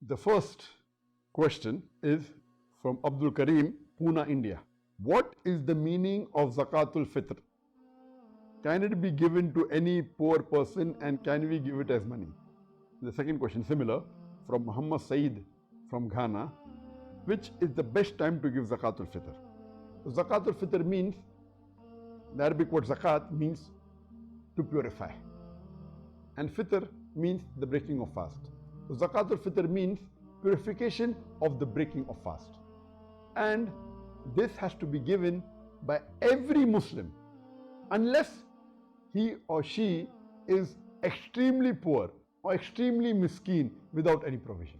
The first question is from Abdul Karim, Pune, India. What is the meaning of Zakaatul Fitr? Can it be given to any poor person and can we give it as money? The second question, similar, from Muhammad Saeed from Ghana. Which is the best time to give Zakaatul Fitr? Zakaatul Fitr means, the Arabic word zakat means to purify. And Fitr means the breaking of fast. So Zakaatul Fitr means purification of the breaking of fast. And this has to be given by every Muslim unless he or she is extremely poor or extremely miskeen without any provision.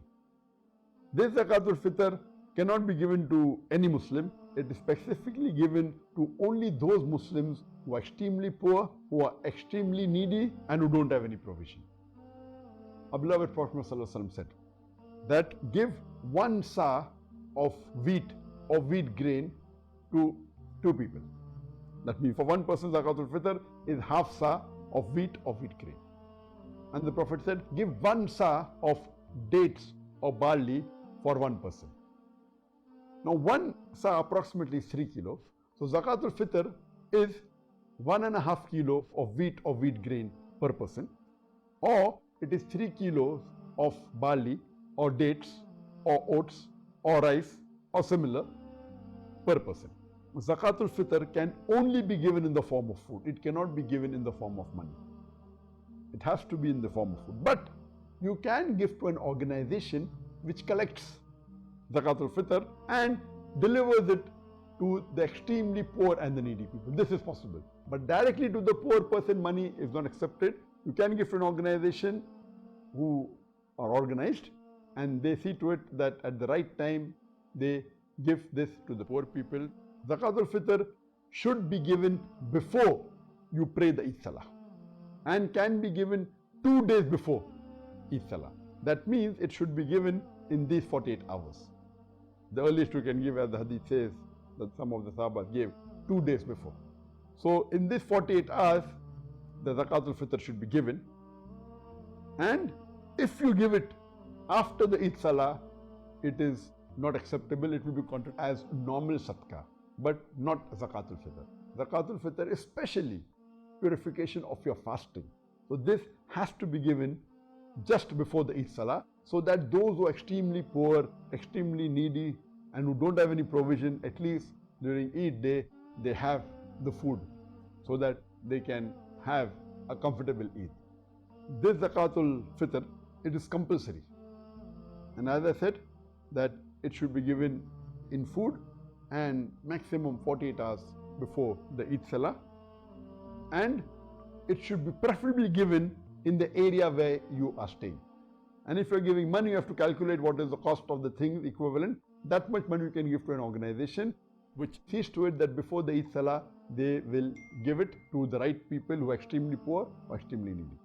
This Zakaatul Fitr cannot be given to any Muslim. It is specifically given to only those Muslims who are extremely poor, who are extremely needy and who don't have any provision. Our beloved Prophet ﷺ said that give 1 sa of wheat or wheat grain to 2 people. That means for one person Zakaatul Fitr is half sa of wheat or wheat grain. And the Prophet said give 1 sa of dates or barley for 1 person. Now 1 sa approximately is 3 kilos. So Zakaatul Fitr is 1.5 kilos of wheat or wheat grain per person, or it is 3 kilos of barley or dates or oats or rice or similar per person. Zakaatul Fitr can only be given in the form of food. It cannot be given in the form of money. It has to be in the form of food. But you can give to an organization which collects Zakaatul Fitr and delivers it to the extremely poor and the needy people. This is possible. But directly to the poor person, money is not accepted. You can give to an organization who are organized and they see to it that at the right time they give this to the poor people. Zakaatul Fitr should be given before you pray the Eid Salah and can be given 2 days before Eid Salah. That means it should be given in these 48 hours. The earliest you can give, as the hadith says, that some of the Sahabas gave 2 days before. So in this 48 hours, the Zakaatul Fitr should be given. And if you give it after the Eid Salah, it is not acceptable. It will be counted as normal sadaqah, but not Zakaatul Fitr. Zakaatul Fitr is especially purification of your fasting. So this has to be given just before the Eid Salah, so that those who are extremely poor, extremely needy and who don't have any provision, at least during Eid day, they have the food so that they can have a comfortable Eid. This Zakaatul Fitr, it is compulsory. And as I said, that it should be given in food and maximum 48 hours before the Eid Salah. And it should be preferably given in the area where you are staying. And if you're giving money, you have to calculate what is the cost of the thing equivalent. That much money you can give to an organization which sees to it that before the Eid Salah, they will give it to the right people who are extremely poor or extremely needy.